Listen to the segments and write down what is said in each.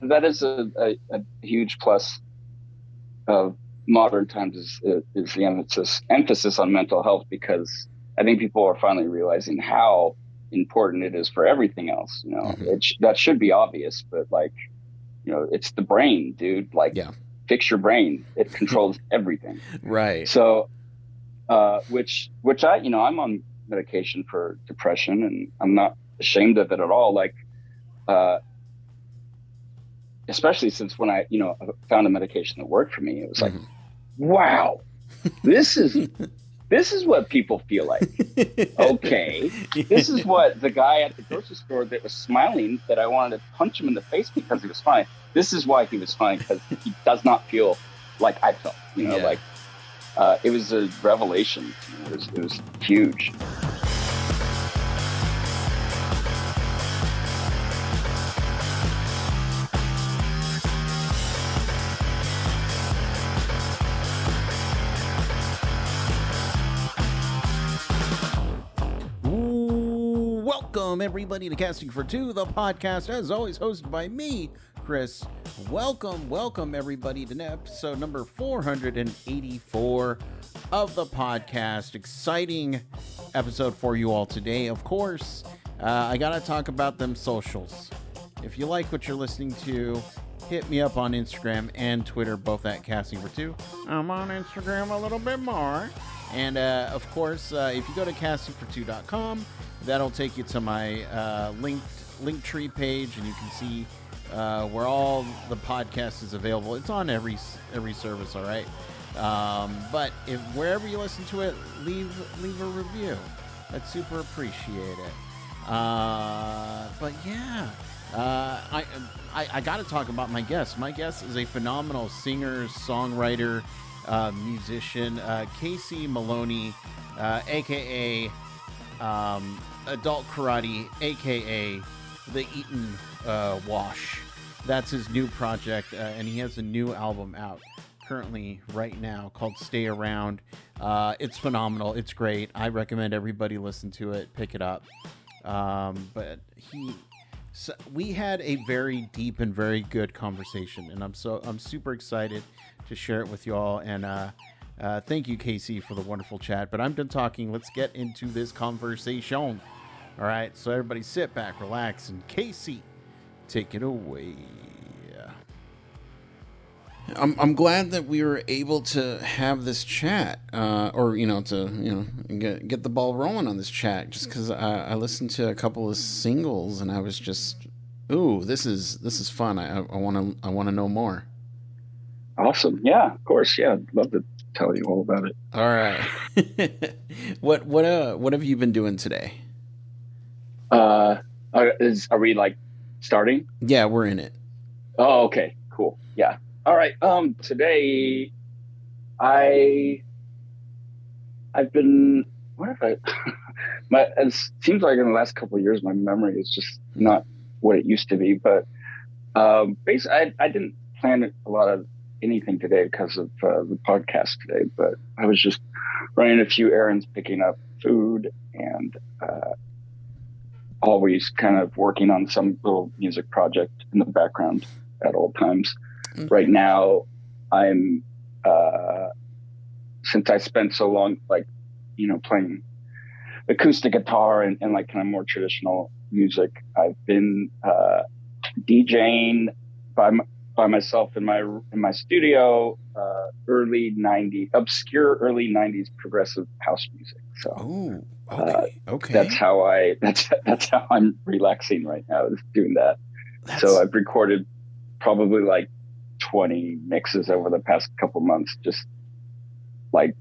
that is a huge plus of modern times is the emphasis on mental health, because I think people are finally realizing how important it is for everything else. Hmm. That should be obvious, but like, it's the brain, dude. Like, Yeah. fix your brain. It controls everything. Right. So, which I'm on medication for depression, and I'm not ashamed of it at all. Like, uh, especially since when I, found a medication that worked for me, it was like, Hmm. wow, this is this is what people feel like. Okay, this is what the guy at the grocery store that was smiling, that I wanted to punch him in the face because he was smiling. This is why he was smiling, because he does not feel like I felt. Yeah. Like, it was a revelation to me. It was huge. Ooh, welcome everybody to Casting for Two, the podcast, as always hosted by me, Chris. Welcome everybody to episode number 484 of the podcast. Exciting episode for you all today. Of course, I gotta talk about them socials. If you like what you're listening to, hit me up on Instagram and Twitter, both at Casting for Two. I'm on Instagram a little bit more. And of course, if you go to castingfor2.com, that'll take you to my link tree page, and you can see where all the podcast is available. It's on every service, all right. But if wherever you listen to it, leave a review. I'd super appreciate it. But yeah, I got to talk about my guest. My guest is a phenomenal singer, songwriter, musician, Casey Maloney, aka Adult Karate, aka the Eaton Wash. That's his new project, and he has a new album out currently right now called Stay Around. It's phenomenal. It's great. I recommend everybody listen to it, pick it up. But we had a very deep and very good conversation, and I'm super excited to share it with you all. And thank you, Casey, for the wonderful chat. But I'm done talking. Let's get into this conversation. All right, so everybody sit back, relax, and Casey, take it away. I'm glad that we were able to have this chat, or to get the ball rolling on this chat. Just because I listened to a couple of singles and I was just, ooh, this is fun. I want to know more. Awesome. Yeah, of course. Yeah, I'd love to tell you all about it. All right, what have you been doing today? Uh, are we like starting? Yeah, we're in it. Oh, okay, cool. Yeah. All right. Today I I've been what have I it seems like in the last couple of years my memory is just not what it used to be. But basically, I didn't plan a lot of anything today because of the podcast today. But I was just running a few errands, picking up food, and always kind of working on some little music project in the background at all times. Right now, I'm since I spent so long like playing acoustic guitar and like kind of more traditional music. I've been DJing by by myself in my studio, obscure early '90s progressive house music. So Oh, uh, okay, that's okay. how that's how I'm relaxing right now, is doing that. So That's I've recorded probably like 20 mixes over the past couple months, just like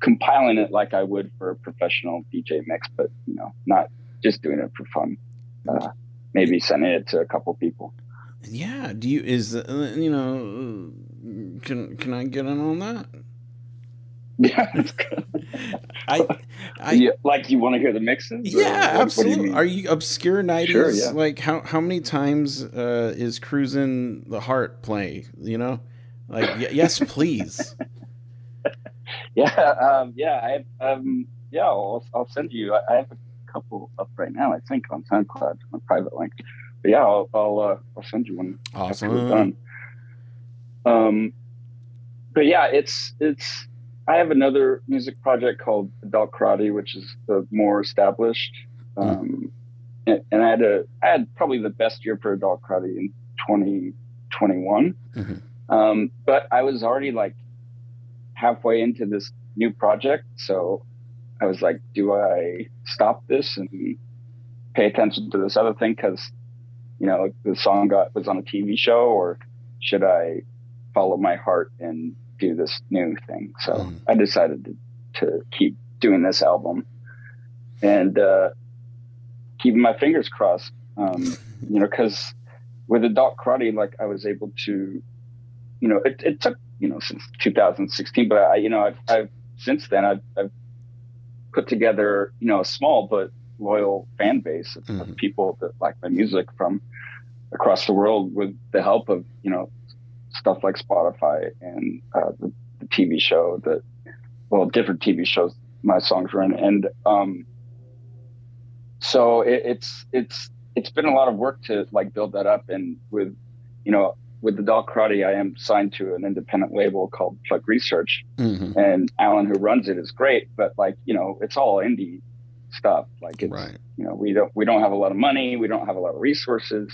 compiling it like I would for a professional DJ mix, but not just doing it for fun. Uh, Maybe sending it to a couple people. yeah. Do you is can I get in on that? Yeah, I I yeah, like, you want to hear the mixes, or Yeah, what? What do you absolutely. mean? Are you obscure Sure, nineties? yeah. Like how many times is Cruisin' the Heart play? Like yes, please. Yeah, yeah. I'll send you. I have a couple up right now, I think, on SoundCloud, on a private link. but yeah, I'll send you one after we're Awesome. done. But yeah, it's I have another music project called Adult Karate, which is the more established. Mm. And I had probably the best year for Adult Karate in 2021. But I was already like halfway into this new project, so I was like, do I stop this and pay attention to this other thing because the song was on a TV show, or should I follow my heart and do this new thing? So I decided to keep doing this album and keeping my fingers crossed. Because with Adult Karate, like I was able to, it took since 2016, but I've since then I've put together a small but loyal fan base of people that like my music from across the world with the help of stuff like Spotify and the TV show different TV shows my songs were in, and so it's been a lot of work to like build that up. And with Adult Karate, I am signed to an independent label called Plug Research, and Alan, who runs it, is great, but like it's all indie stuff. Like it's Right. We don't have a lot of money, we don't have a lot of resources,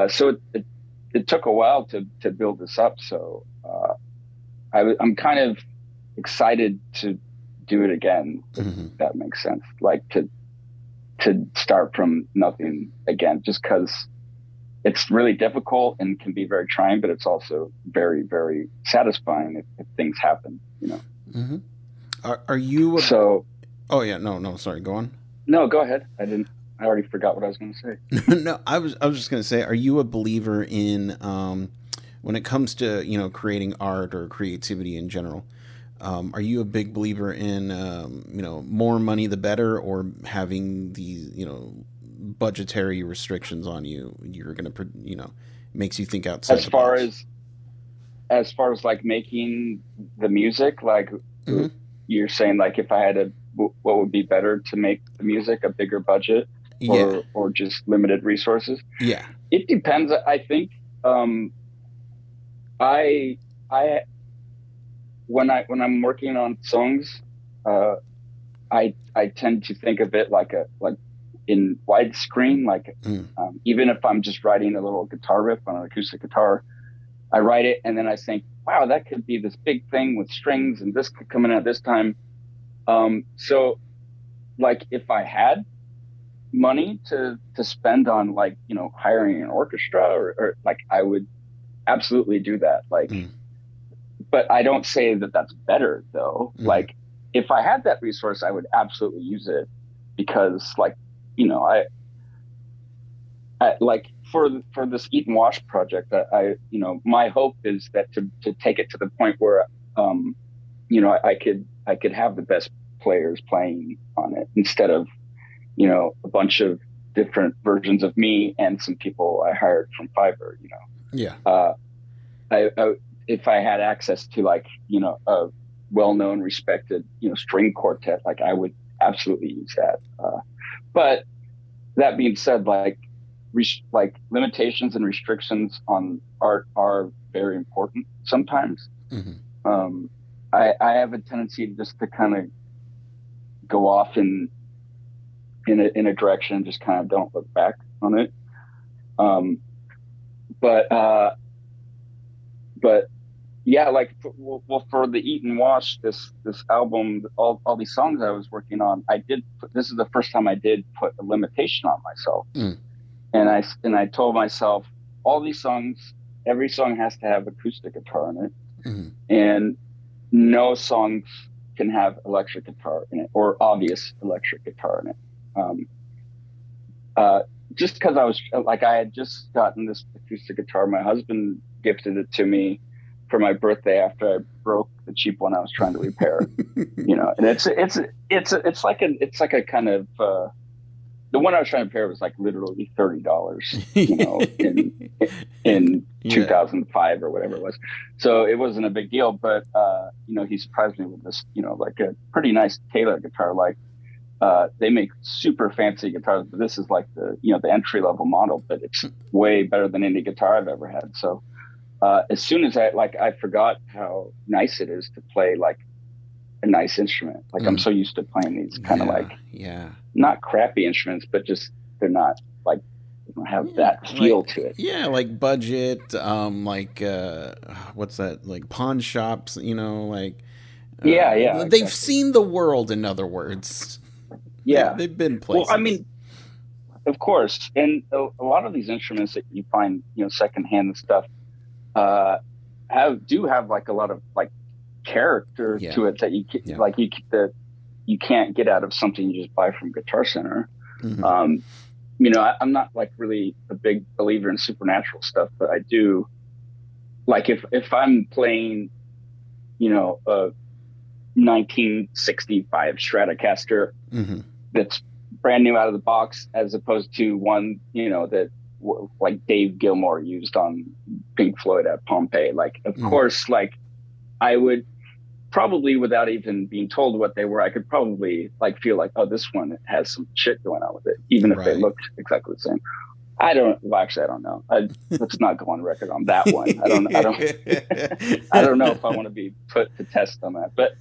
so it took a while to build this up. So I'm kind of excited to do it again, if that makes sense. Like to start from nothing again, just because it's really difficult and can be very trying, but it's also very, very satisfying if things happen. Are you? So. Oh yeah, no, sorry. Go on. No, go ahead. I already forgot what I was going to say. No, I was just going to say, are you a believer in when it comes to creating art or creativity in general? Are you a big believer in more money the better, or having these budgetary restrictions on you? You're going to makes you think outside the box. As far as like making the music, like you're saying, like if I had what would be better to make the music, a bigger budget or just limited resources? Yeah, it depends. I think I when I'm working on songs, I tend to think of it like in widescreen, like even if I'm just writing a little guitar riff on an acoustic guitar, I write it and then I think, wow, that could be this big thing with strings, and this could come in at this time. So like if I had money to spend on like hiring an orchestra or like, I would absolutely do that. Like but I don't say that that's better though. Like if I had that resource, I would absolutely use it, because like I like for this Eaton Wash project, that my hope is that to take it to the point where I could have the best players playing on it, instead of a bunch of different versions of me and some people I hired from Fiverr. If I had access to like a well-known, respected string quartet, like I would absolutely use that. But that being said, like limitations and restrictions on art are very important sometimes. I have a tendency just to kind of go off in a direction and just kind of don't look back on it. But yeah, like for the Eaton Wash, this album, all these songs I was working on, this is the first time I did put a limitation on myself. And I told myself, all these songs, every song has to have acoustic guitar in it, and no songs can have electric guitar in it, or obvious electric guitar in it. Just because I had just gotten this acoustic guitar. My husband gifted it to me for my birthday after I broke the cheap one I was trying to repair. And it's like a kind of the one I was trying to repair was like literally $30, in 2005 or whatever it was. So it wasn't a big deal, but he surprised me with this, like a pretty nice Taylor guitar, like they make super fancy guitars, but this is like the entry level model, but it's way better than any guitar I've ever had. So as soon as I forgot how nice it is to play like a nice instrument. Like I'm so used to playing these kind of not crappy instruments, but just they're not like they don't have that feel to it. Yeah, like budget, what's that? Like pawn shops, like they've seen the world, in other words. Yeah, they've been places. Well, I mean, of course, and a lot of these instruments that you find, secondhand and stuff, have like a lot of like character to it that you can't get out of something you just buy from Guitar Center. I'm not like really a big believer in supernatural stuff, but I do like if I'm playing, a 1965 Stratocaster that's brand new out of the box, as opposed to one, that like Dave Gilmour used on Pink Floyd at Pompeii. Like, of course, like I would probably, without even being told what they were, I could probably like feel like, oh, this one has some shit going on with it, even if they looked exactly the same. I don't know. Let's not go on record on that one. I don't know if I want to be put to test on that, but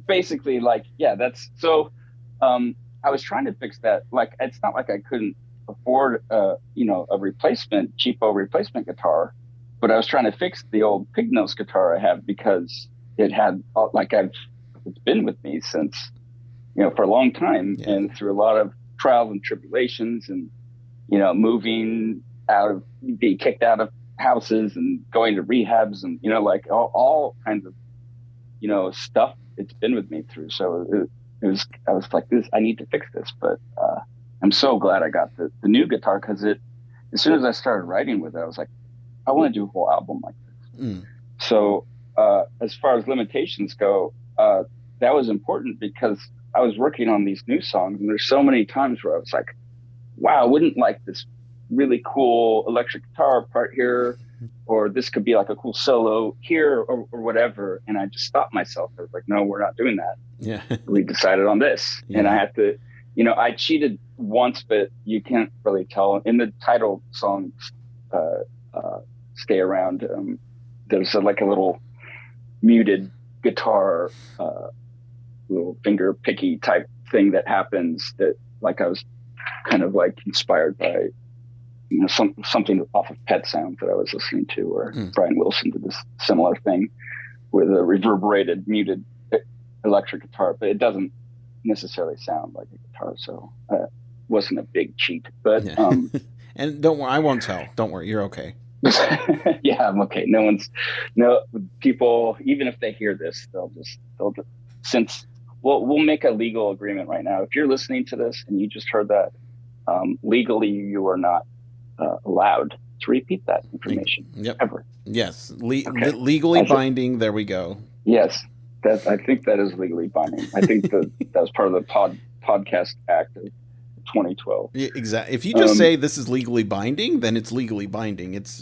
basically, like, that's so. I was trying to fix that. Like, it's not like I couldn't afford, a cheapo replacement guitar, but I was trying to fix the old pig nose guitar I have because it had it's been with me since, for a long time and through a lot of trials and tribulations and, moving being kicked out of houses and going to rehabs and, like all kinds of, stuff it's been with me through. So I was like, I need to fix this, but I'm so glad I got the new guitar, because as soon as I started writing with it, I was like, I want to do a whole album like this. So as far as limitations go, that was important because I was working on these new songs, and there's so many times where I was like, wow, I wouldn't like this really cool electric guitar part here, or this could be like a cool solo here, or whatever. And I just stopped myself. I was like, no, we're not doing that. Yeah. We decided on this. And I had to, I cheated once, but you can't really tell. In the title song, Stay Around, there's like a little muted guitar, little finger picky type thing that happens that like I was kind of like inspired by something off of Pet Sounds that I was listening to, or Brian Wilson did this similar thing with a reverberated muted electric guitar, but it doesn't necessarily sound like a guitar, so wasn't a big cheat. But and don't worry, I won't tell. Don't worry, you're okay. Yeah, I'm okay. No people, even if they hear this, they'll just since we'll make a legal agreement right now. If you're listening to this and you just heard that, legally you are not allowed to repeat that information ever. Yes, legally binding. There we go. Yes, I think that is legally binding. I think that was part of the Podcast Act of 2012. Yeah, exactly. If you just say this is legally binding, then it's legally binding. It's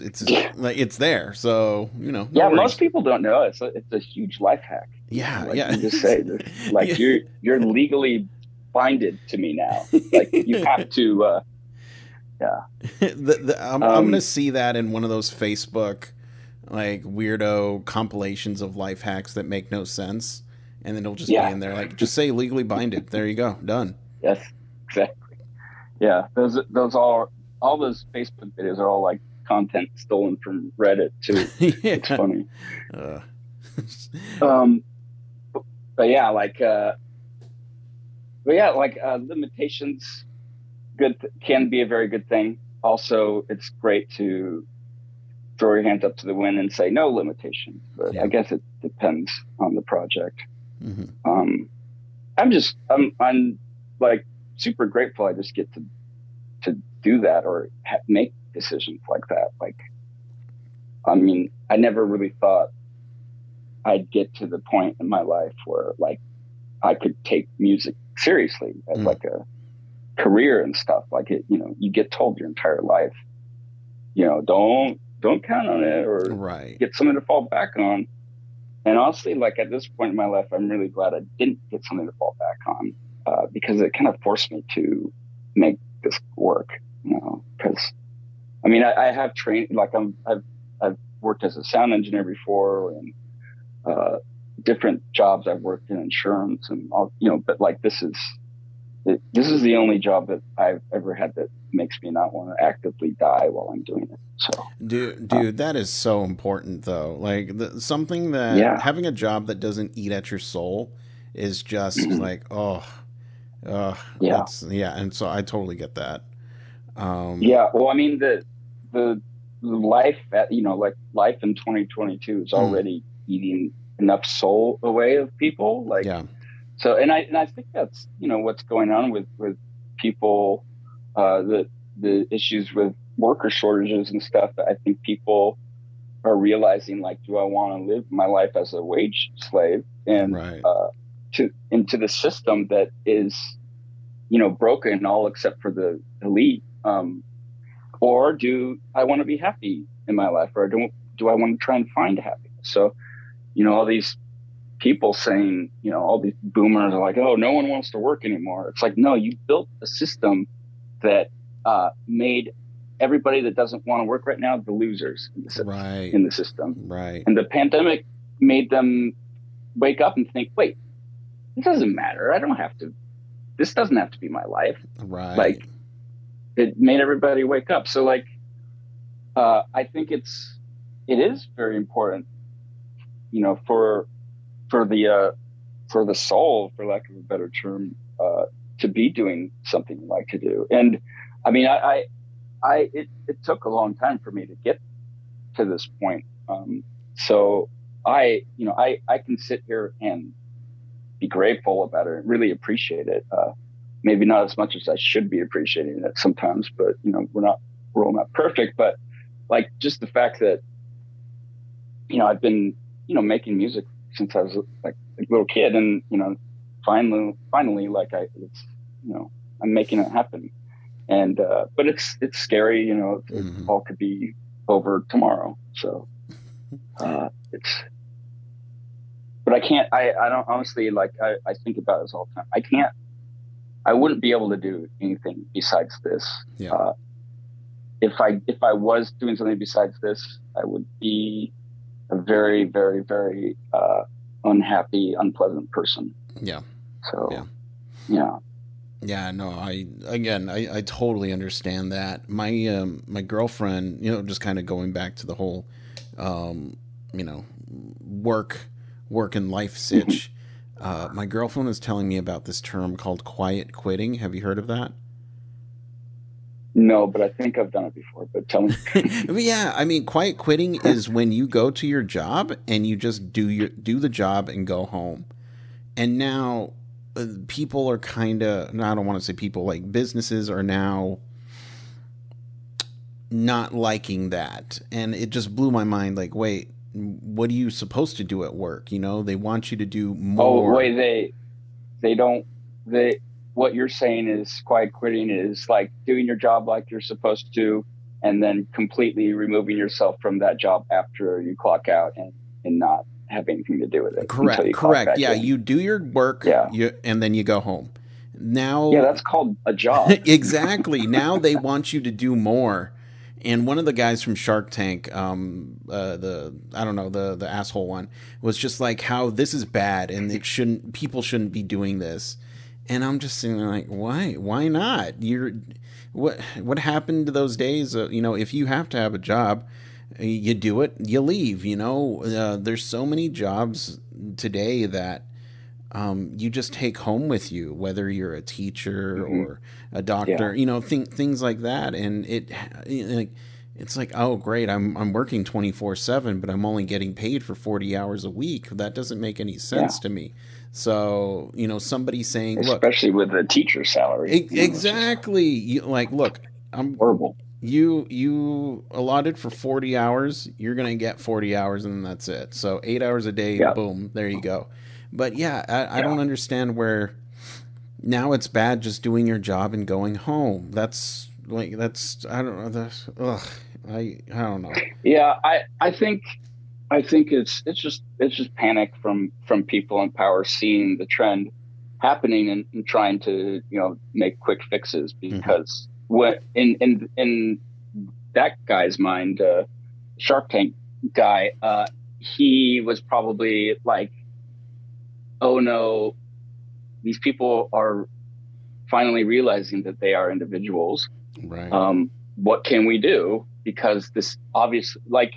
like it's there. So no worries. Most people don't know. It's a huge life hack. Yeah, You just say like you're legally binded to me now. Like you have to. I'm gonna see that in one of those Facebook like weirdo compilations of life hacks that make no sense, and then it'll just be in there like, just say legally binded. There you go, done. Yes, exactly. Yeah, those all those Facebook videos are all like content stolen from Reddit too. It's funny. Limitations can be a very good thing. Also, it's great to throw your hands up to the wind and say no limitations, but I guess it depends on the project. I'm like super grateful I just get to do that or make decisions like that. Like, I mean, I never really thought I'd get to the point in my life where like I could take music seriously as like a career and stuff. Like it, you get told your entire life, don't count on it, or get something to fall back on. And honestly, like at this point in my life, I'm really glad I didn't get something to fall back on. because it kind of forced me to make this work, because I mean, I have trained, like I've worked as a sound engineer before, and different jobs. I've worked in insurance and all, but like this is the only job that I've ever had that makes me not want to actively die while I'm doing it. So, Dude, that is so important though. Like something that yeah, having a job that doesn't eat at your soul is just mhm, like, yeah, that's yeah. And so I totally get that. Um, yeah. Well, I mean, the life like life in 2022 is mm, already eating enough soul away of people. Like, yeah, so, and I think that's, what's going on with people, the issues with worker shortages and stuff. I think people are realizing, like, do I want to live my life as a wage slave and, right, into the system that is, broken all except for the elite? Or do I want to be happy in my life, or do I want to try and find happiness? So, all these people saying, all these boomers are like, oh, no one wants to work anymore. It's like, no, you built a system that made everybody that doesn't want to work right now the losers right, in the system. right, And the pandemic made them wake up and think, wait, it doesn't matter. This doesn't have to be my life. right. Like, it made everybody wake up. So, like, I think it is very important, for the soul, for lack of a better term, to be doing something you like to do. And I mean, it took a long time for me to get to this point. So I can sit here and be grateful about it, really appreciate it. Maybe not as much as I should be appreciating it sometimes, but we're all not perfect. But like, just the fact that, I've been, making music since I was like a little kid, and, finally, like I'm making it happen. And, but it's scary, it Hmm. all could be over tomorrow. So, but I don't honestly, like, I think about this all the time. I wouldn't be able to do anything besides this. Yeah, Uh, if I was doing something besides this, I would be a very, very, very, unhappy, unpleasant person. yeah, yeah. So, yeah. Yeah, no, I totally understand that. My girlfriend, just kind of going back to the whole um, you know, work work and life Mhm. sitch. My girlfriend was telling me about this term called quiet quitting. Have you heard of that? No, but I think I've done it before. But tell me. But yeah, I mean, quiet quitting is when you go to your job and you just do the job and go home. And now people are kind of, I don't want to say people, like businesses are now not liking that. And it just blew my mind, like, wait, what are you supposed to do at work? They want you to do Oh, more. wait, they don't they what you're saying is quiet quitting is like doing your job like you're supposed to, and then completely removing yourself from that job after you clock out, and not have anything to do with it until Correct, you clock correct. back Yeah, in. you do your work, Yeah. and then you go home. Yeah, Now, that's called a job. exactly. Now they want you to do more. And one of the guys from Shark Tank, the I don't know, the asshole one, was just like how this is bad and people shouldn't be doing this. And I'm just sitting there like, why not? What happened to those days? If you have to have a job, you do it, you leave. There's so many jobs today that you just take home with you, whether you're a teacher Hmm. or a Yeah. doctor, things like that. And it's like, oh, great, I'm working 24/7, but I'm only getting paid for 40 hours a week. That doesn't make any Yeah. sense to me. So, somebody saying, look, Especially with a teacher salary, it's just exactly, like, look, I'm horrible. you allotted for 40 hours, you're going to get 40 hours and then that's it. So 8 hours a day, Yeah. boom, there you go. But yeah, I Yeah. don't understand where now it's bad just doing your job and going home. That's I don't know. That's ugh. I don't know. Yeah. I think it's just panic from people in power seeing the trend happening and trying to, make quick fixes, because what in that guy's mind, Shark Tank guy, he was probably like, oh no, these people are finally realizing that they are individuals. Right. What can we do? Because this obviously, like,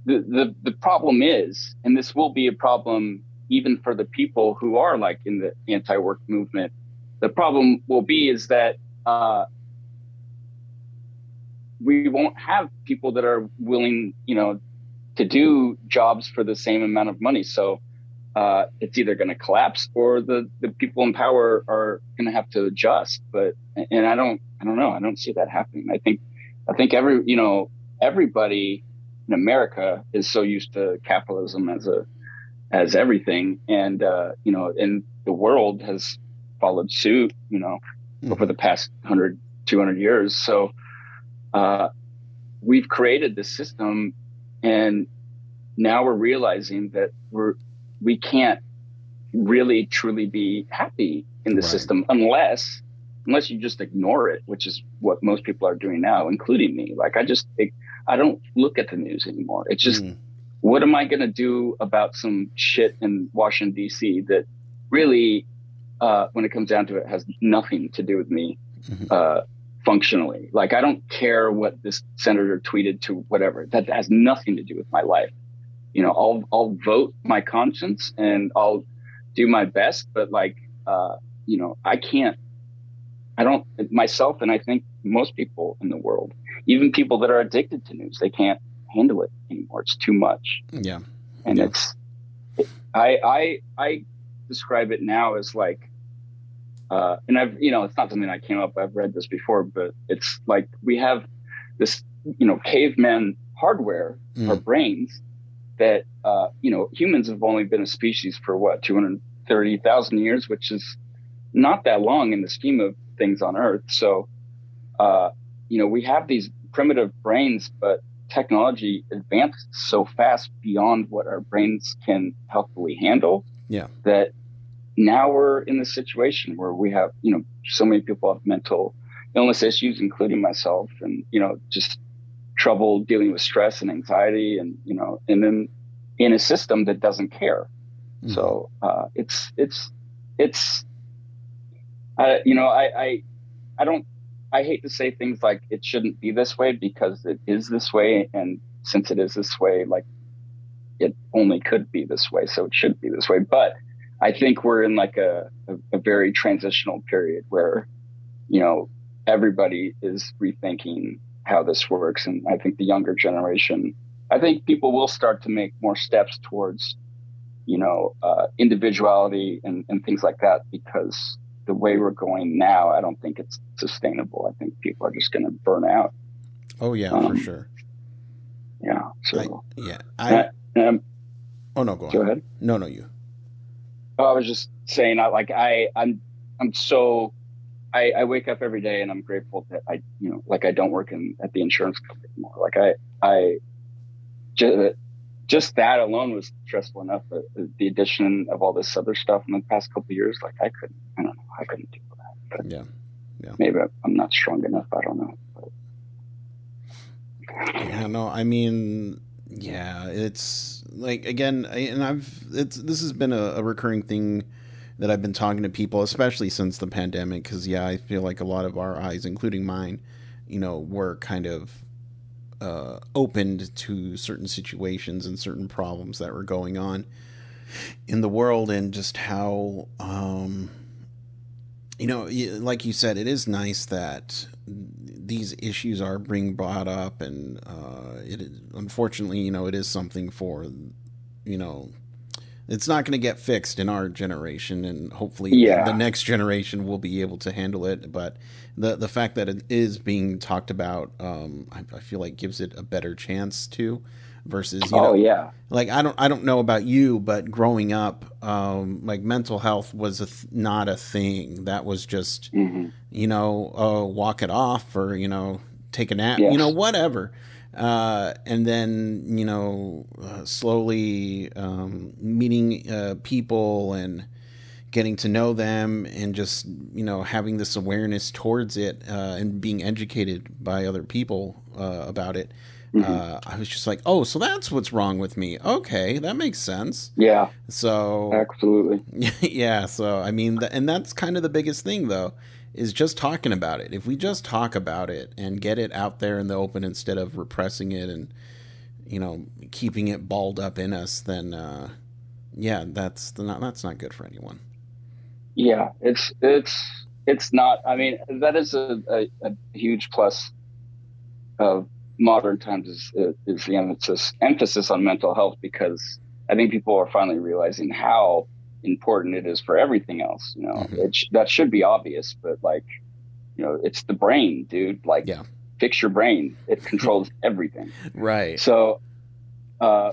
the problem is, and this will be a problem even for the people who are like in the anti-work movement, the problem will be is that we won't have people that are willing, to do jobs for the same amount of money. So it's either going to collapse, or the people in power are going to have to adjust. And I don't know. I don't see that happening. I think everybody in America is so used to capitalism as everything. And, and the world has followed suit, over the past 100, 200 years. So we've created this system, and now we're realizing that we can't really truly be happy in the system unless you just ignore it, which is what most people are doing now, including me. Like, I don't look at the news anymore. It's just, what am I going to do about some shit in Washington, D.C. that really, when it comes down to it, has nothing to do with me functionally? Like, I don't care what this senator tweeted to whatever. That has nothing to do with my life. I'll vote my conscience and I'll do my best, but like, I don't myself, and I think most people in the world, even people that are addicted to news, they can't handle it anymore. It's too much. Yeah. And I describe it now as like, and I've, it's not something I came up, I've read this before, but it's like, we have this, caveman hardware, our brains, that, humans have only been a species for 230,000 years, which is not that long in the scheme of things on Earth. So, we have these primitive brains, but technology advanced so fast beyond what our brains can healthily handle. Yeah. That now we're in the situation where we have, so many people have mental illness issues, including myself, and, just trouble dealing with stress and anxiety, and, and then in a system that doesn't care. So, I hate to say things like it shouldn't be this way, because it is this way. And since it is this way, like, it only could be this way. So it should be this way. But I think we're in like a very transitional period where, everybody is rethinking how this works. And I think the younger generation, I think people will start to make more steps towards, individuality and things like that, because the way we're going now, I don't think it's sustainable. I think people are just going to burn out. Oh yeah, for sure. Yeah. So oh no, go ahead. No, you. Oh, I was just saying, I wake up every day and I'm grateful that I don't work at the insurance company anymore. Like I just that alone was stressful enough. The addition of all this other stuff in the past couple of years, like I couldn't do that. But yeah. Maybe I'm not strong enough. I don't know. But. Yeah, no, I mean, yeah, it's like, again, this has been a recurring thing that I've been talking to people, especially since the pandemic, because I feel like a lot of our eyes, including mine, were kind of opened to certain situations and certain problems that were going on in the world, and just how, like you said, it is nice that these issues are being brought up, and it is, unfortunately, it is something for, it's not going to get fixed in our generation, and hopefully the next generation will be able to handle it. But the fact that it is being talked about, I feel like gives it a better chance to, versus like I don't know about you, but growing up, like, mental health was not a thing. That was just walk it off, or take a nap, whatever. And then slowly meeting people and getting to know them and just, having this awareness towards it, and being educated by other people about it. I was just like, oh, so that's what's wrong with me. Okay, that makes sense. Yeah, So, absolutely. yeah. So, I mean, and that's kind of the biggest thing, though, is just talking about it. If we just talk about it and get it out there in the open instead of repressing it and, keeping it balled up in us, then, yeah, that's not good for anyone. Yeah, it's not. I mean, that is a huge plus of modern times is the emphasis on mental health, because I think people are finally realizing how important it is for everything else. That should be obvious, but like, it's the brain, dude. Like, Yeah. fix your brain. It controls everything. Right. So,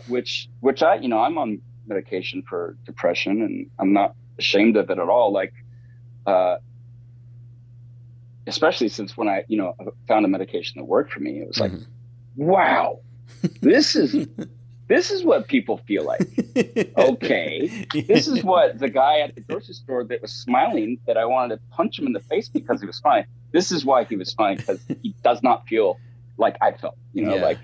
which I'm on medication for depression, and I'm not ashamed of it at all. Like, especially since when I, found a medication that worked for me, it was like, wow, this is what people feel like. Okay. This is what the guy at the grocery store that was smiling, that I wanted to punch him in the face because he was smiling. This is why he was smiling, because he does not feel like I felt, like,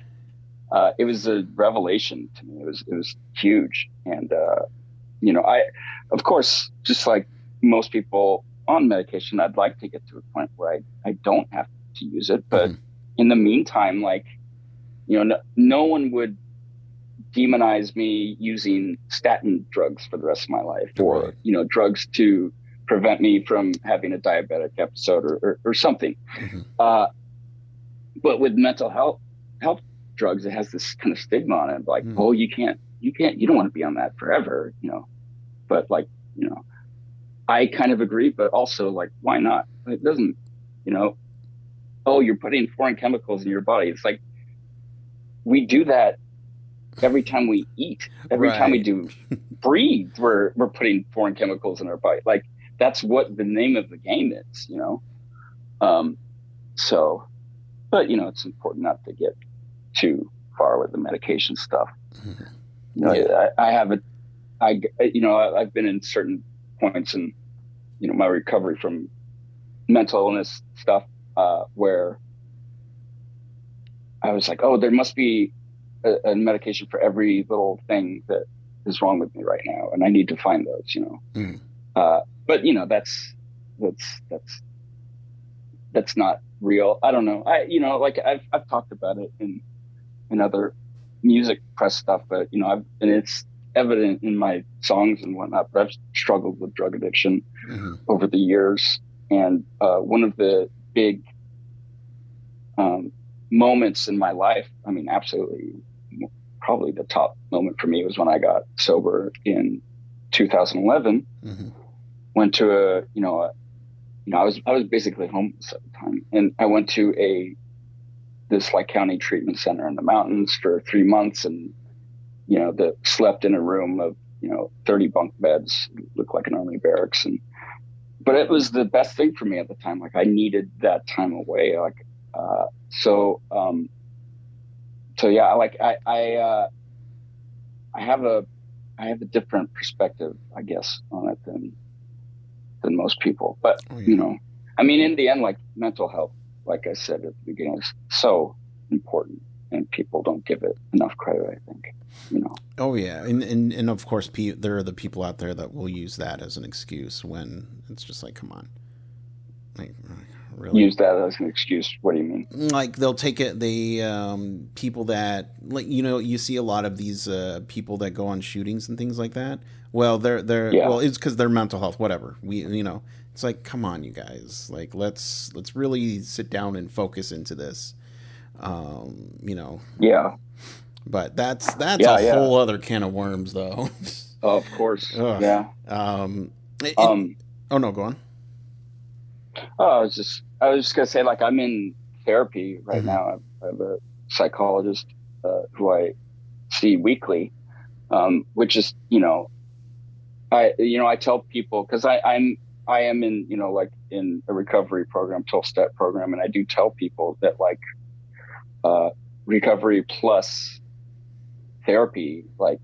it was a revelation to me. It was huge. And, I, of course, just like most people on medication, I'd like to get to a point where I don't have to use it. But in the meantime, like, no one would demonize me using statin drugs for the rest of my life, or, drugs to prevent me from having a diabetic episode or something. But with mental health drugs, it has this kind of stigma on it. Like, oh, you don't want to be on that forever, but like, I kind of agree, but also like, why not? It doesn't, oh, you're putting foreign chemicals in your body. It's like, we do that every time we eat, every time we do breathe, we're putting foreign chemicals in our body. Like, that's what the name of the game is, so, but it's important not to get too far with the medication stuff. I've been in certain points in, my recovery from mental illness stuff, where I was like, oh, there must be a medication for every little thing that is wrong with me right now, and I need to find those, but that's not real. I don't know. Like I've talked about it in other music press stuff, but and it's evident in my songs and whatnot, but I've struggled with drug addiction over the years. And one of the big moments in my life, I mean, absolutely, probably the top moment for me was when I got sober in 2011. Went to I was basically homeless at the time, and I went to this like county treatment center in the mountains for 3 months, and that slept in a room of 30 bunk beds. It looked like an army barracks, but it was the best thing for me at the time. Like, I needed that time away. Like, so yeah, like I have a different perspective, I guess, on it than most people. But I mean, in the end, like, mental health, like I said at the beginning, is so important, and people don't give it enough credit, I think. Oh yeah, and of course, there are the people out there that will use that as an excuse when it's just like, come on, like, really? Use that as an excuse? What do you mean? Like, they'll take it. People that, like, you see a lot of these people that go on shootings and things like that. Well, well, it's because they're mental health, whatever. It's like, come on, you guys. Like, let's really sit down and focus into this. Yeah. But that's a whole other can of worms, though. Oh, of course. Ugh. Yeah. Oh no, go on. Oh, I was just gonna say, like, I'm in therapy right now. I have a psychologist who I see weekly, which is, I tell people, because I am in, like, in a recovery program, 12-step program, and I do tell people that, like, recovery plus therapy, like,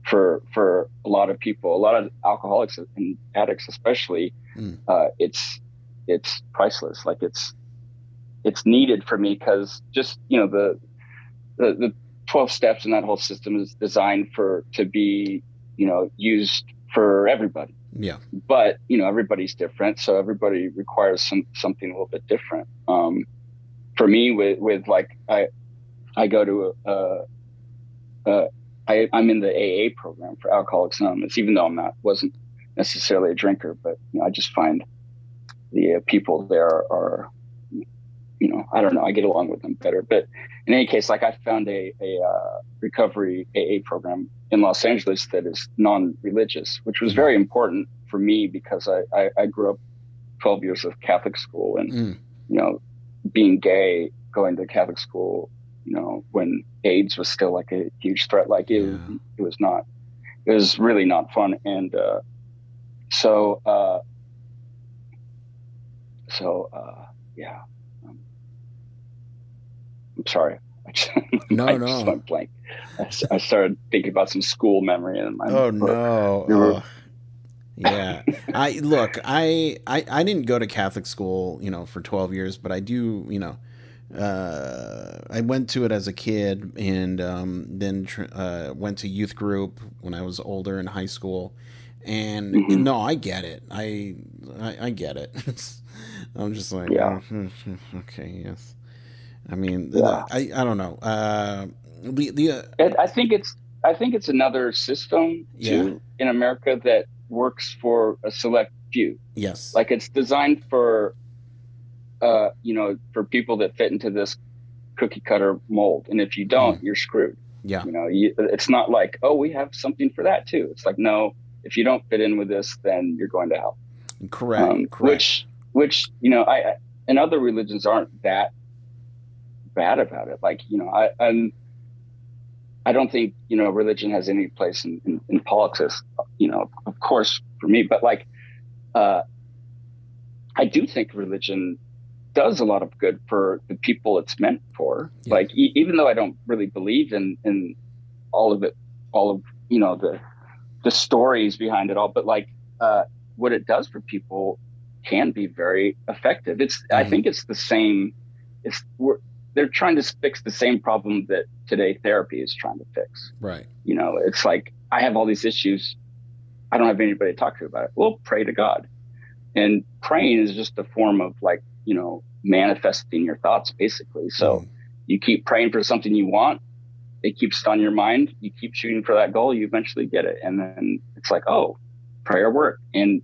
for a lot of people, a lot of alcoholics and addicts especially. Mm. It's priceless. Like it's needed for me because just the 12 steps in that whole system is designed to be used for everybody. Yeah. But everybody's different, so everybody requires something a little bit different. For me, with like I go to I'm in the AA program for Alcoholics Anonymous, even though wasn't necessarily a drinker, but I just find the people there are I don't know, I get along with them better. But in any case, like I found a recovery AA program in Los Angeles that is non-religious, which was very important for me because I grew up 12 years of Catholic school and being gay, going to Catholic school, when AIDS was still like a huge threat, like it was really not fun. And yeah. I'm sorry. I just went blank. I started thinking about some school memory in my Yeah. I didn't go to Catholic school, for 12 years, but I do, I went to it as a kid and then went to youth group when I was older in high school. And no, I get it. I get it. I'm just like, okay, yes. I mean, I don't know. I think it's another system too in America that works for a select few. Yes, like it's designed for for people that fit into this cookie cutter mold, and if you don't, you're screwed. Yeah, it's not like, oh, we have something for that too. It's like, no, if you don't fit in with this, then you're going to hell. Correct. Which I and other religions aren't that bad about it. Like, I don't think, religion has any place in politics, of course for me, but like, I do think religion does a lot of good for the people it's meant for. Yeah. Like, even though I don't really believe in all of it, all of, the stories behind it all, but like, what it does for people can be very effective. I think it's the same. They're trying to fix the same problem that today therapy is trying to fix. Right. It's like, I have all these issues. I don't have anybody to talk to about it. Well, pray to God. And praying is just a form of like, manifesting your thoughts basically. So you keep praying for something you want. It keeps it on your mind. You keep shooting for that goal. You eventually get it. And then it's like, oh, prayer worked. And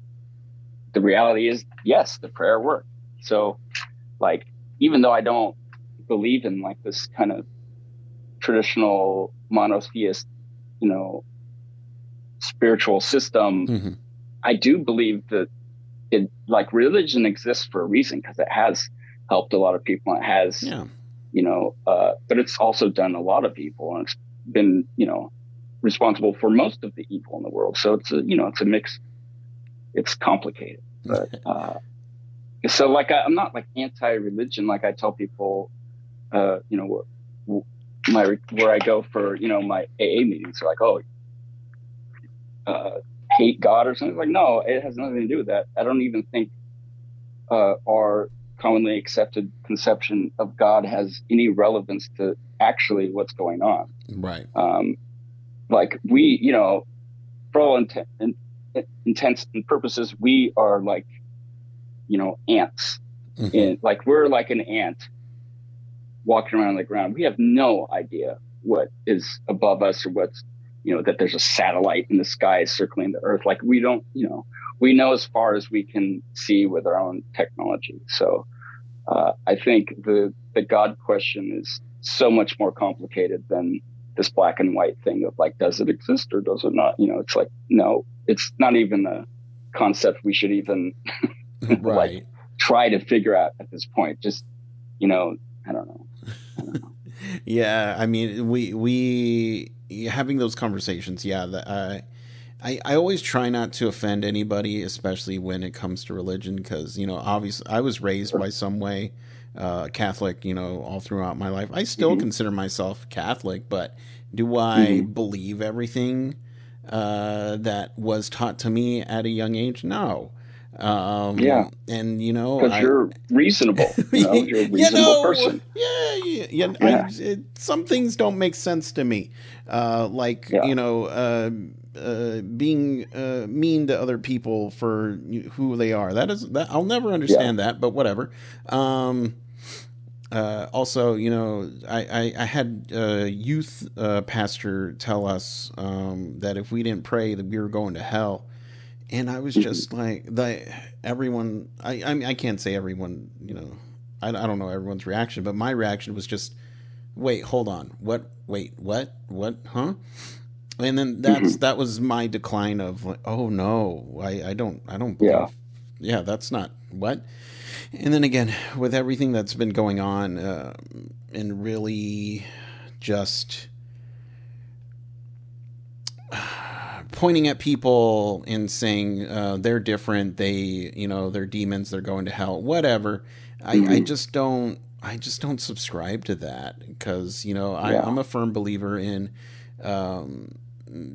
the reality is, yes, the prayer worked. So like, even though I don't believe in like this kind of traditional monotheist, spiritual system, I do believe that it, like, religion exists for a reason because it has helped a lot of people. And it has, but it's also done a lot of people, and it's been, responsible for most of the evil in the world. So it's it's a mix. It's complicated, but so like I'm not like anti-religion. Like I tell people, where I go for my AA meetings, are like, oh, hate God or something. Like, no, it has nothing to do with that. I don't even think our commonly accepted conception of God has any relevance to actually what's going on. Right. Like we, for all intents and purposes, we are like, ants. And like, we're like an ant walking around on the ground. We have no idea what is above us or what's, that there's a satellite in the sky circling the earth. Like we don't, we know as far as we can see with our own technology. So I think the God question is so much more complicated than this black and white thing of like, does it exist or does it not? It's like, no, it's not even a concept we should even right. like try to figure out at this point. Just, I don't know. Yeah. I mean, we having those conversations. Yeah. I always try not to offend anybody, especially when it comes to religion, because, obviously I was raised by some way, Catholic, all throughout my life. I still consider myself Catholic, but do I believe everything that was taught to me at a young age? No. Yeah, And because you're reasonable. You're a reasonable person. Yeah, some things don't make sense to me. Like, yeah, being mean to other people for who they are. That I'll never yeah. understand that, but whatever. Also, I had a youth pastor tell us that if we didn't pray, that we were going to hell. And I was Mhm. just like, everyone. I mean, I can't say everyone. I don't know everyone's reaction, but my reaction was just, wait, hold on, what? Wait, what? Huh? And then Mhm. that was my decline of like, oh no, I don't Yeah, believe. Yeah, that's not what. And then again, with everything that's been going on, and really just pointing at people and saying they're different, they're demons, they're going to hell, whatever. I hmm just don't. I just don't subscribe to that because yeah, I'm a firm believer in um,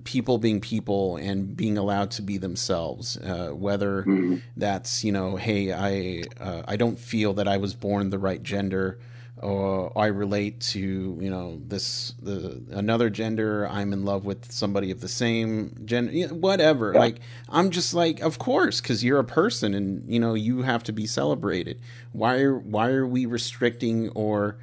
people being people and being allowed to be themselves. Whether hmm that's hey, I don't feel that I was born the right gender, or I relate to this the another gender. I'm in love with somebody of the same gender. Whatever. yeah, Like I'm just like, of course, because you're a person and you have to be celebrated. Why are we restricting or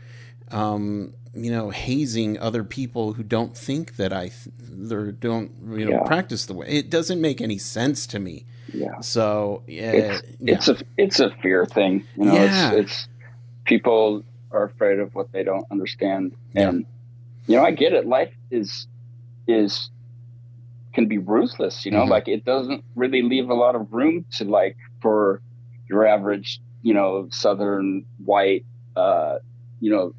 hazing other people who don't think that or don't yeah, practice the way. It doesn't make any sense to me. yeah. So It's yeah, it's a fear thing. yeah, It's people are afraid of what they don't understand, yeah, and I get it. Life is can be ruthless. hmm, Like it doesn't really leave a lot of room to like for your average Southern white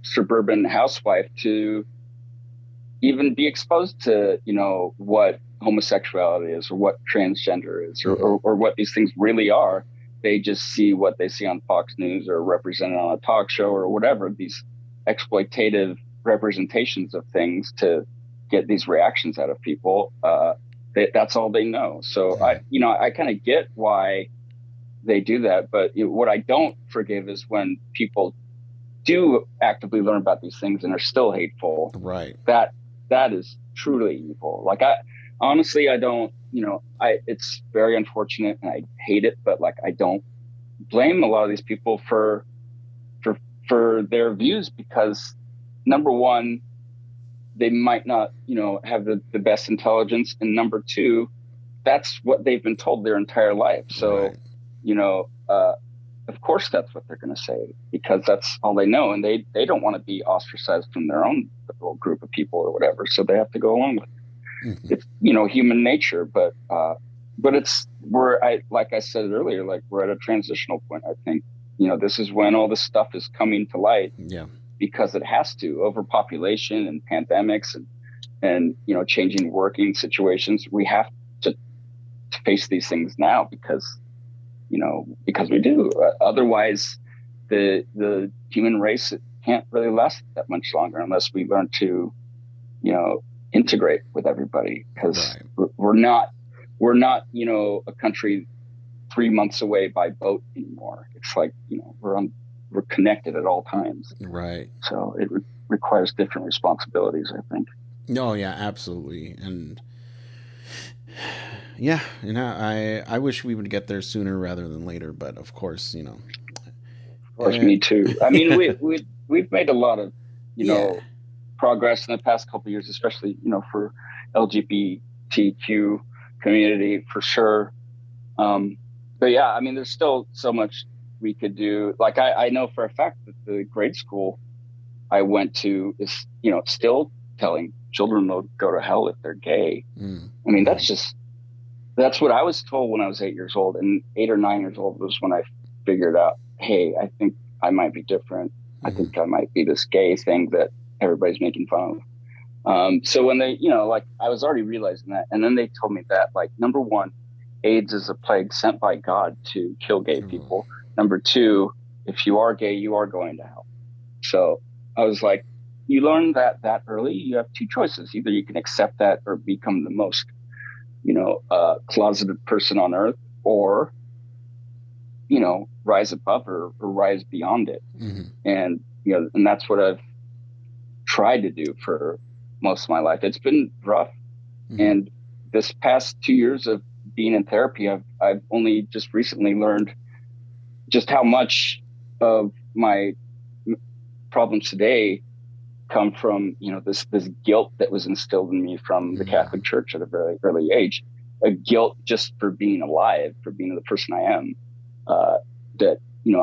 suburban housewife to even be exposed to what homosexuality is or what transgender is hmm, or what these things really are. They just see what they see on Fox News or represented on a talk show or whatever, these exploitative representations of things to get these reactions out of people. That's all they know. So hmm, I kind of get why they do that, but what I don't forgive is when people do actively learn about these things and are still hateful. right, that that is truly evil. Like I honestly, I don't, it's very unfortunate and I hate it, but like I don't blame a lot of these people for for their views because number one, they might not have the best intelligence, and number two, that's what they've been told their entire life. So right. you know of course that's what they're going to say because that's all they know, and they don't want to be ostracized from their own little group of people or whatever, so they have to go along with it. Hmm. It's human nature, but it's we're I like I said earlier, like we're at a transitional point. I think this is when all this stuff is coming to light Yeah, because it has to. Overpopulation and pandemics and changing working situations, we have to face these things now because we do. Otherwise, the human race can't really last that much longer unless we learn to, integrate with everybody. Because right, we're not a country 3 months away by boat anymore. It's like we're connected at all times. right. So it requires different responsibilities, I think. No, yeah, absolutely, and yeah, I wish we would get there sooner rather than later, but of course, Of course, me too. I mean, we've made a lot of you yeah, know progress in the past couple of years, especially for LGBTQ community for sure. Um, but yeah, I mean, there's still so much we could do. Like I know for a fact that the grade school I went to is still telling children they'll go to hell if they're gay. mm, I mean, mm, that's what I was told when I was 8 years old, and 8 or 9 years old was when I figured out, hey, I think I might be different. I mm, think I might be this gay thing that everybody's making fun of. So when they, like I was already realizing that, and then they told me that, like, number one, AIDS is a plague sent by God to kill gay mm, people. Number two, if you are gay, you are going to hell. So I was like, you learn that early. You have two choices: either you can accept that or become the most a closeted person on earth, or, rise above or rise beyond it. Mm-hmm. And, and that's what I've tried to do for most of my life. It's been rough. Mm-hmm. And this past 2 years of being in therapy, I've only just recently learned just how much of my problems today come from, this guilt that was instilled in me from the Catholic Church at a very early age, a guilt just for being alive, for being the person I am, that,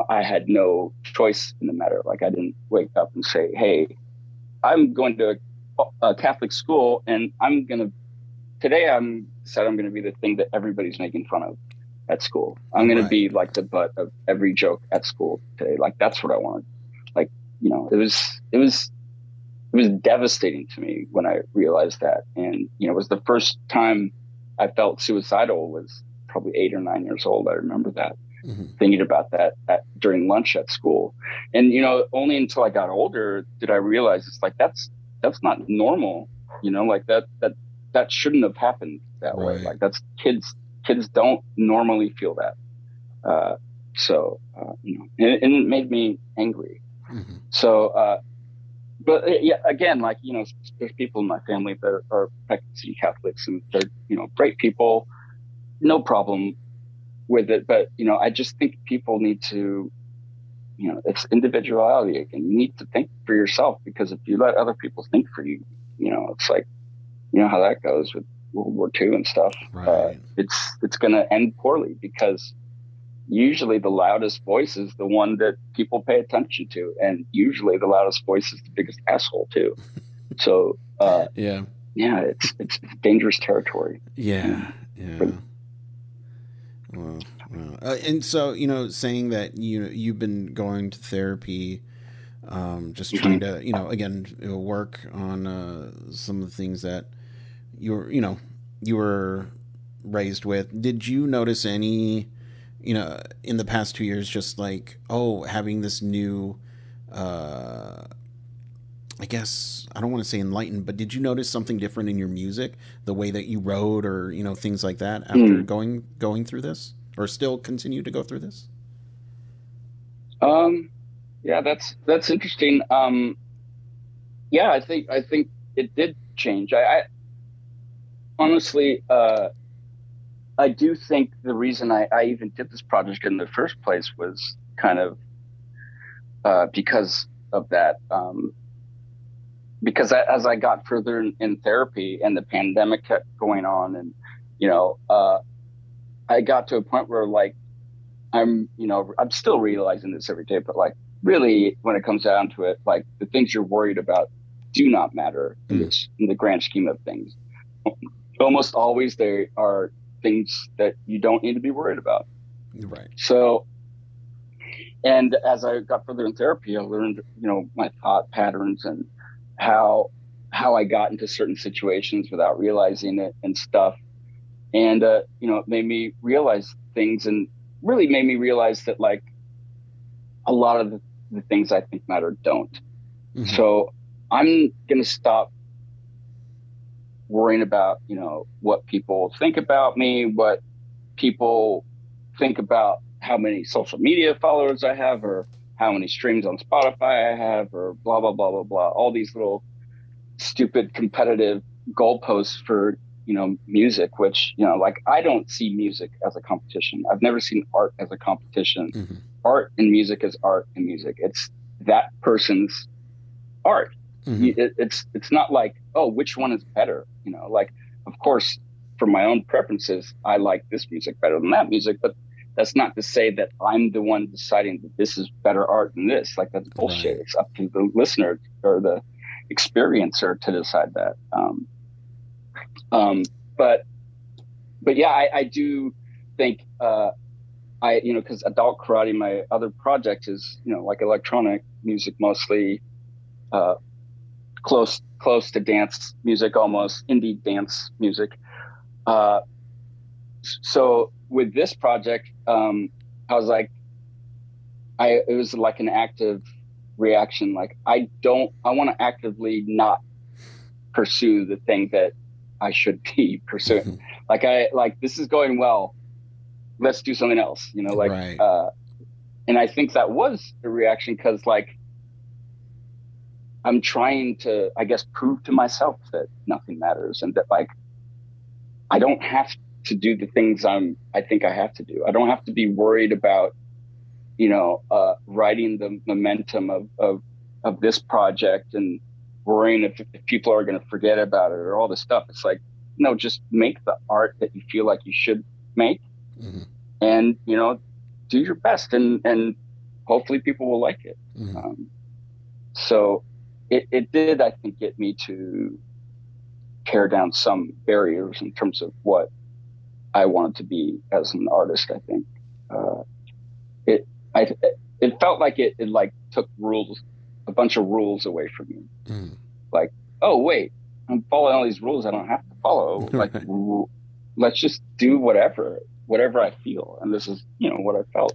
I had no choice in the matter. Like, I didn't wake up and say, hey, I'm going to a Catholic school and today I'm going to be the thing that everybody's making fun of at school. I'm going to be like the butt of every joke at school today. Like, that's what I wanted. Like, it was devastating to me when I realized that. And, it was the first time I felt suicidal was probably 8 or 9 years old. I remember that, thinking about that during lunch at school. And, only until I got older did I realize it's like, that's not normal, like that shouldn't have happened that way. Like, that's kids don't normally feel that. So, and it made me angry. Mm-hmm. So, but yeah, again, like, there's people in my family that are practicing Catholics, and they're, great people, no problem with it. But, I just think people need to, it's individuality again. You need to think for yourself, because if you let other people think for you, it's like, how that goes with World War II and stuff. Right. It's going to end poorly, because usually the loudest voice is the one that people pay attention to. And usually the loudest voice is the biggest asshole too. So, it's dangerous territory. Yeah. Well, and so, saying that, you've been going to therapy, just trying to, again, work on, some of the things that you were raised with. Did you notice any, in the past 2 years, just like, having this new, I guess, I don't want to say enlightened, but did you notice something different in your music, the way that you wrote, or, things like that, after going through this, or still continue to go through this? Yeah, that's interesting. Yeah, I think it did change. I honestly, I do think the reason I even did this project in the first place was kind of because of that. Because as I got further in therapy and the pandemic kept going on, and I got to a point where, like, I'm still realizing this every day, but, like, really, when it comes down to it, like, the things you're worried about do not matter in the grand scheme of things. Almost always they are things that you don't need to be worried about. Right. So, and as I got further in therapy, I learned, my thought patterns and how I got into certain situations without realizing it and stuff. And, it made me realize things, and really made me realize that, like, a lot of the things I think matter don't. Mm-hmm. So I'm going to stop worrying about, what people think about me, what people think about how many social media followers I have, or how many streams on Spotify I have, or blah, blah, blah, blah, blah. All these little stupid competitive goalposts for, music, which, like, I don't see music as a competition. I've never seen art as a competition. Mm-hmm. Art and music is art and music. It's that person's art. Mm-hmm. It's not like, which one is better? Like, of course, for my own preferences, I like this music better than that music, but that's not to say that I'm the one deciding that this is better art than this. Like, that's bullshit. Right. It's up to the listener or the experiencer to decide that. But yeah, I do think, because Adult Karate, my other project, is, like, electronic music, mostly, close to dance music, almost indie dance music. So with this project, I was like, it was like an active reaction. Like, I want to actively not pursue the thing that I should be pursuing. Like this is going well. Let's do something else, you know, like, Right. and I think that was a reaction because, like, I'm trying to, I guess, prove to myself that nothing matters and that, like, I don't have to do the things I think I have to do. I don't have to be worried about, you know, writing the momentum of this project and worrying if people are going to forget about it or all this stuff. It's like, no, just make the art that you feel like you should make, Mm-hmm. and, you know, do your best, and hopefully people will like it. Mm-hmm. So it did, I think, get me to tear down some barriers in terms of what I wanted to be as an artist. I think it I it felt like it like took a bunch of rules away from me. Mm-hmm. Like, oh wait, I'm following all these rules I don't have to follow. Like, let's just do whatever I feel, and this is, you know, what I felt.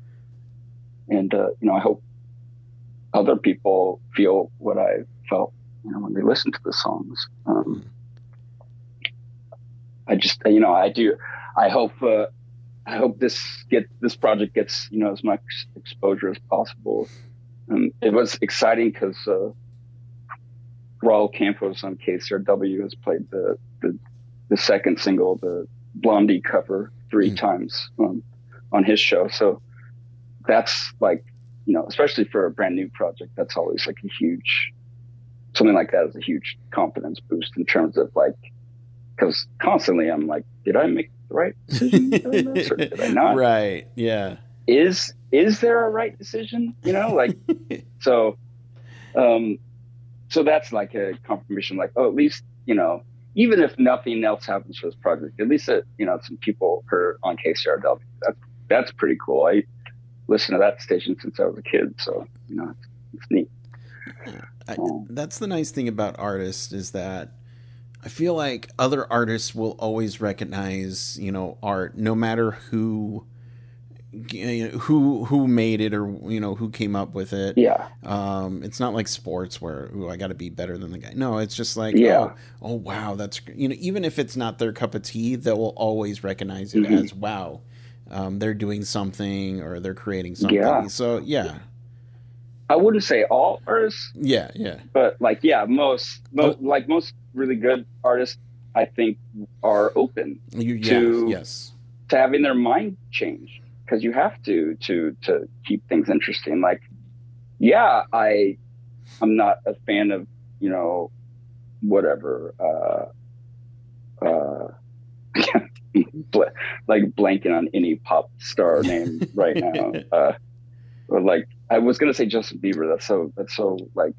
And you know, I hope other people feel what I felt, you know, when they listen to the songs. I just, you know, I hope this project gets, you know, as much exposure as possible. It was exciting because Raul Campos on KCRW has played the second single, the Blondie cover, 3 times on his show. So that's, like, you know, especially for a brand new project, that's always like something like that is a huge confidence boost in terms of, like, because constantly I'm like, did I make the right decision doing this, or did I not? Right. Yeah. Is there a right decision? You know, like, so that's like a confirmation, like, oh, at least, you know, even if nothing else happens for this project, at least you know, some people heard on KCRW. That's pretty cool. I listened to that station since I was a kid, so, you know, it's neat. That's the nice thing about artists, is that I feel like other artists will always recognize, you know, art, no matter who, you know, who made it, or, you know, who came up with it. Yeah. It's not like sports where, I got to be better than the guy. No, it's just like, Yeah. oh wow, that's, you know, even if it's not their cup of tea, they will always recognize it as, wow, they're doing something, or they're creating something. Yeah. So yeah. I wouldn't say all artists. Yeah. But, like, yeah, most really good artists, I think, are open to having their mind changed, because you have to keep things interesting. Like, yeah, I'm not a fan of, you know, whatever, like blanking on any pop star name right now. Or, like, I was gonna say Justin Bieber. That's so like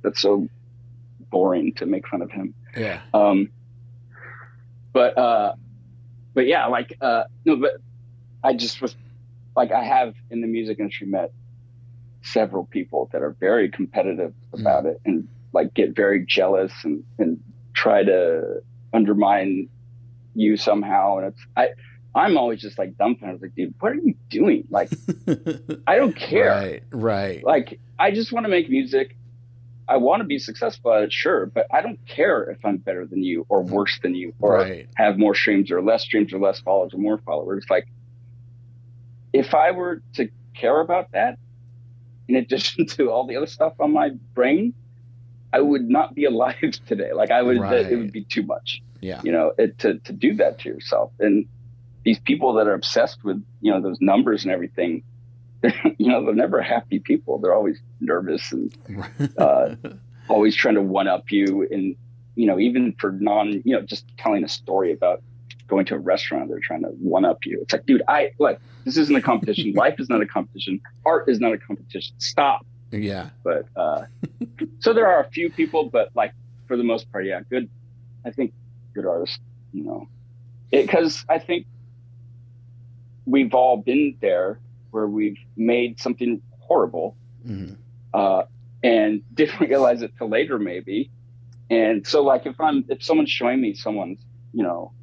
that's so boring to make fun of him. Yeah. But yeah, like, no, but I just was like, I have in the music industry met several people that are very competitive about it, and, like, get very jealous and try to undermine you somehow. And I'm always just, like, dumbfounded. Like, dude, what are you doing? Like, I don't care. Right. Like, I just want to make music. I want to be successful at it, sure, but I don't care if I'm better than you or worse than you, or have more streams or less followers or more followers. Like, if I were to care about that, in addition to all the other stuff on my brain, I would not be alive today. Like, it would be too much. Yeah. You know, to do that to yourself. And these people that are obsessed with, you know, those numbers and everything, you know, they're never happy people. They're always nervous and always trying to one up you. And, you know, even for you know, just telling a story about going to a restaurant, they're trying to one up you. It's like, dude, this isn't a competition. Life is not a competition. Art is not a competition. Stop. Yeah. But so there are a few people, but, like, for the most part, yeah, I think good artists, you know, because I think we've all been there where we've made something horrible, and didn't realize it till later, maybe. And so, like, if someone's showing me someone's, you know,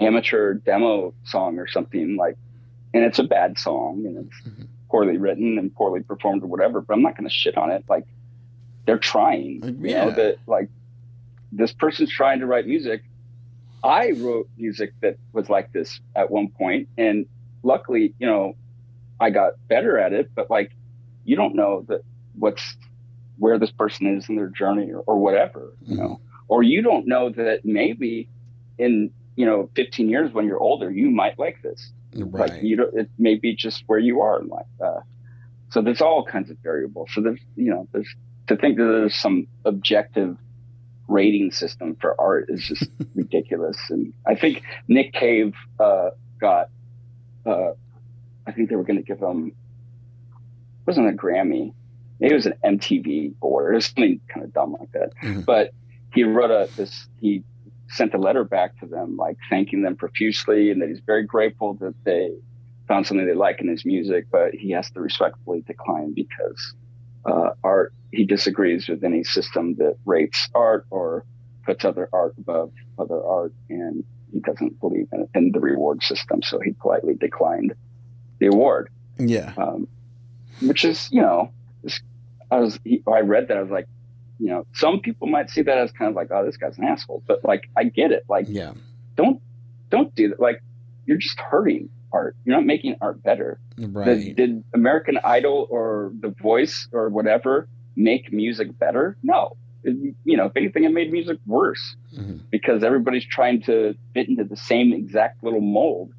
amateur demo song or something, like, and it's a bad song and it's poorly written and poorly performed or whatever, but I'm not going to shit on it. Like, they're trying, you know, that, like, this person's trying to write music. I wrote music that was like this at one point, and luckily, I got better at it. But like, you don't know that where this person is in their journey or whatever, or you don't know that maybe in 15 years when you're older, you might like this. Right. Like it may be just where you are in life. So there's all kinds of variables. So there's to think that there's some objective rating system for art is just ridiculous. And I think Nick Cave got, I think they were going to give him, it wasn't a Grammy, maybe it was an MTV award or something kind of dumb like that. Mm-hmm. But he wrote he sent a letter back to them, like thanking them profusely, and that he's very grateful that they found something they like in his music, but he has to respectfully decline because art, he disagrees with any system that rates art or puts other art above other art, and he doesn't believe in the reward system, so he politely declined the award. Yeah. Which is, I read that, I was like, some people might see that as kind of like, oh, this guy's an asshole, but like, I get it. Like, yeah, don't do that. Like, you're just hurting art. You're not making art better. Right. Did American Idol or The Voice or whatever make music better? No. If anything, it made music worse, because everybody's trying to fit into the same exact little mold.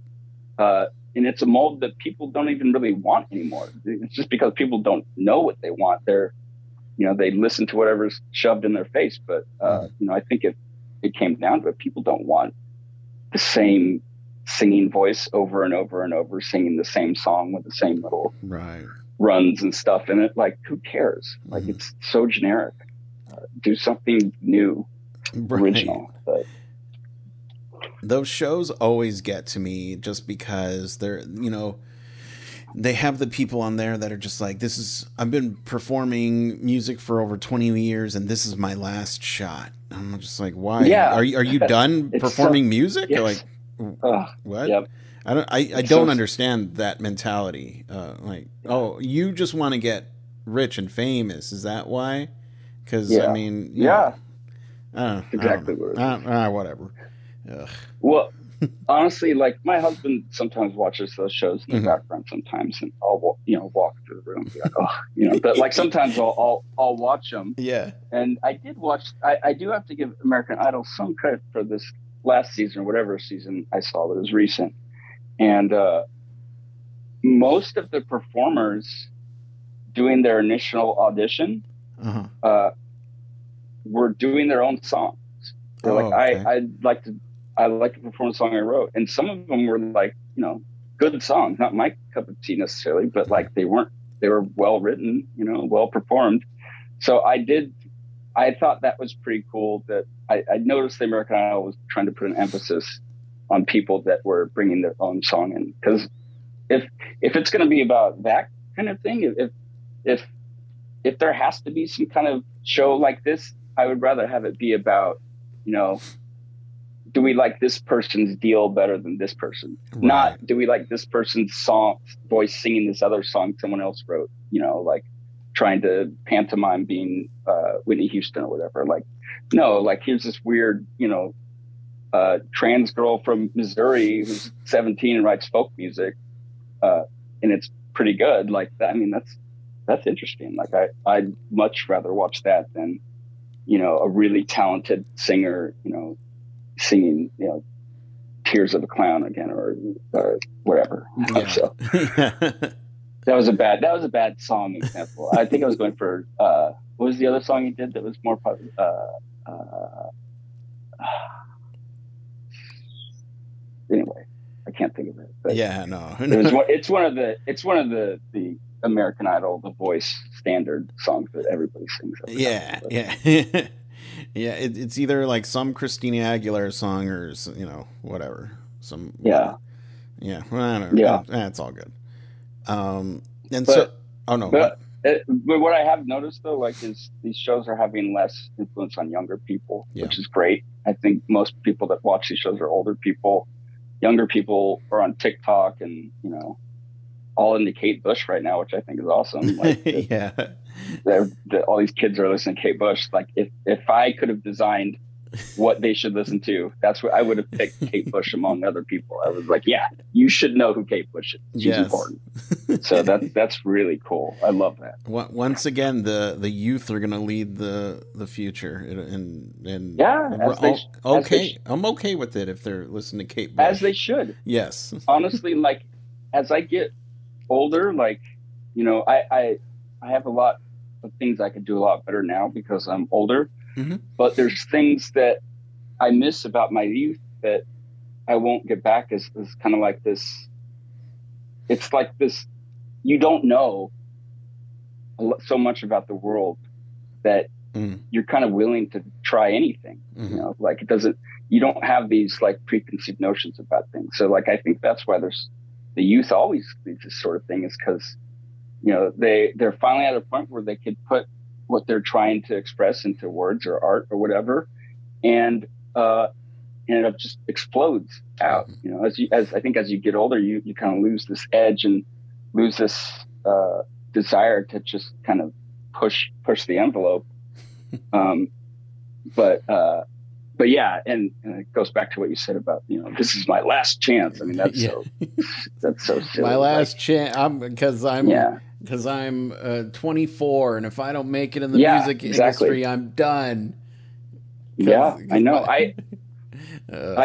And it's a mold that people don't even really want anymore. It's just because people don't know what they want. They listen to whatever's shoved in their face. But, I think it came down to it. People don't want the same singing voice over and over and over, singing the same song with the same little runs and stuff in it. Like, who cares? Like, it's so generic. Do something new, original. But those shows always get to me just because they're, they have the people on there that are just like, I've been performing music for over 20 years and this is my last shot. I'm just like, why? Yeah. Are you done performing music? Yes. Like, what? Yep. I don't understand that mentality. You just want to get rich and famous. Is that why? Because I mean, yeah. I don't know. Exactly what it is. Whatever. Ugh. Well, honestly, like, my husband sometimes watches those shows in the background sometimes, and I'll walk through the room and be like, oh, but like sometimes I'll watch them. Yeah. And I did watch. I do have to give American Idol some credit for this last season or whatever season I saw that was recent, and most of the performers doing their initial audition were doing their own songs. They're I like to perform a song I wrote, and some of them were like, good songs, not my cup of tea necessarily, but like they were well written, well performed. So I thought that was pretty cool that I noticed the American Idol was trying to put an emphasis on people that were bringing their own song in. Because if it's going to be about that kind of thing, if there has to be some kind of show like this, I would rather have it be about, do we like this person's deal better than this person? Right. Not, do we like this person's voice singing this other song someone else wrote, like trying to pantomime being Whitney Houston or whatever. Like, no, like, here's this weird, trans girl from Missouri who's 17 and writes folk music. And it's pretty good. Like, I mean, that's interesting. Like, I'd much rather watch that than, a really talented singer, singing, Tears of a Clown again, or whatever. Yeah. So that was a bad song example. I think I was going for, what was the other song he did that was more popular? Anyway, I can't think of it. But yeah, no. it's one of the American Idol, The Voice standard songs that everybody sings. Yeah, yeah. Yeah, it's either like some Christina Aguilera song or, whatever. Well, I don't know. Yeah. It's all good. But what I have noticed though, like, is these shows are having less influence on younger people, which is great. I think most people that watch these shows are older people. Younger people are on TikTok and, all into Kate Bush right now, which I think is awesome. Like, yeah. All these kids are listening to Kate Bush. Like, if I could have designed what they should listen to. That's what I would have picked Kate Bush among other people. I was like, yeah, you should know who Kate Bush is. She's important. So that's really cool. I love that. Once again, the youth are going to lead the future, and yeah, I'm okay with it if they're listening to Kate Bush. As they should. Yes. Honestly, like as I get older, like, you know, I have a lot of things I could do a lot better now because I'm older. Mm-hmm. But there's things that I miss about my youth that I won't get back. Is kind of like this. It's like this. You don't know so much about the world that you're kind of willing to try anything. Mm-hmm. You know, like you don't have these like preconceived notions about things. So like I think that's why the youth always leads this sort of thing, is because, you know, they're finally at a point where they could put what they're trying to express into words or art or whatever, and it just explodes out. You know, as I think as you get older, you kind of lose this edge and lose this desire to just kind of push the envelope. But yeah, and it goes back to what you said about, you know, this is my last chance. I mean, that's so silly. My last chance. Because I'm 24, and if I don't make it in the music industry, I'm done. Yeah, I know. I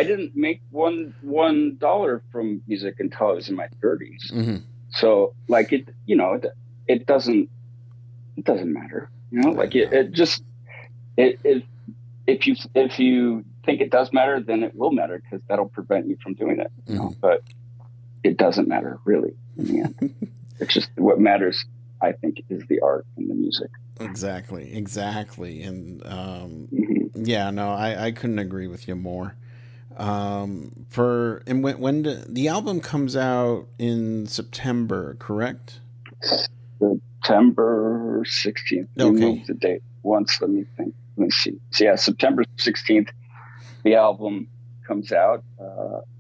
didn't make $1 from music until I was in my 30s. Mm-hmm. So, like, it doesn't matter. You know, like if you think it does matter, then it will matter, because that'll prevent you from doing it. You know? But it doesn't matter really in the end. It's just what matters, I think, is the art and the music. Exactly. And yeah, no, I couldn't agree with you more. When the album comes out in September, correct? September 16th. Okay. We moved the date once. Let me think. Let me see. So yeah, September 16th, the album comes out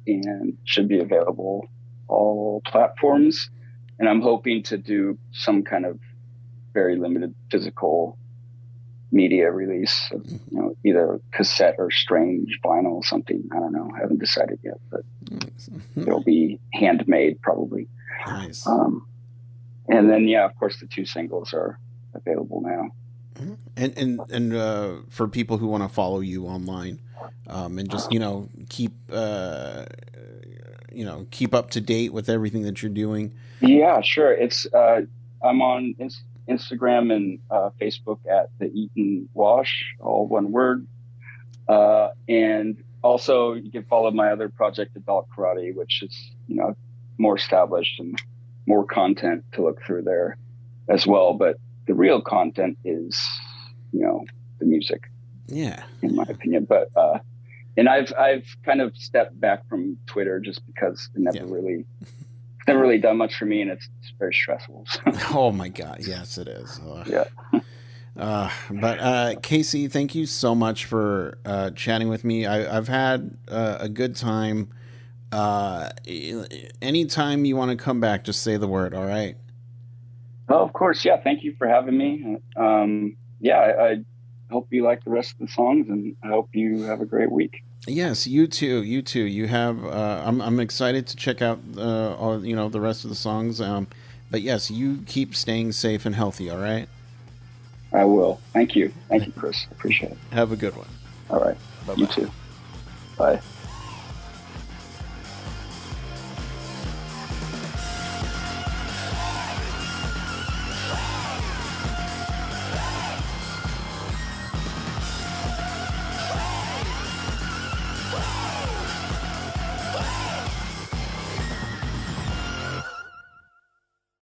and should be available all platforms. And I'm hoping to do some kind of very limited physical media release, of, you know, either cassette or strange vinyl, something. I don't know. I haven't decided yet, but it'll be handmade probably. Nice. And then, yeah, of course, the 2 singles are available now. And for people who want to follow you online, and just, you know, keep up to date with everything that you're doing. Yeah, sure. It's I'm on Instagram and Facebook at the Eaton Wash, all one word. And also you can follow my other project, Adult Karate, which is, you know, more established and more content to look through there as well. But the real content is, you know, the music. Yeah. In my opinion. But and I've kind of stepped back from Twitter just because it never really done much for me, and it's very stressful. Oh my God. Yes, it is. Yeah. But Casey, thank you so much for chatting with me. I've had a good time. Anytime you want to come back, just say the word. All right. Oh, of course. Yeah. Thank you for having me. I hope you like the rest of the songs, and I hope you have a great week. Yes, you too. You have. I'm excited to check out all, you know, the rest of the songs. But yes, you keep staying safe and healthy. All right. I will. Thank you. Thank you, Chris. Appreciate it. Have a good one. All right. Bye-bye. You too. Bye.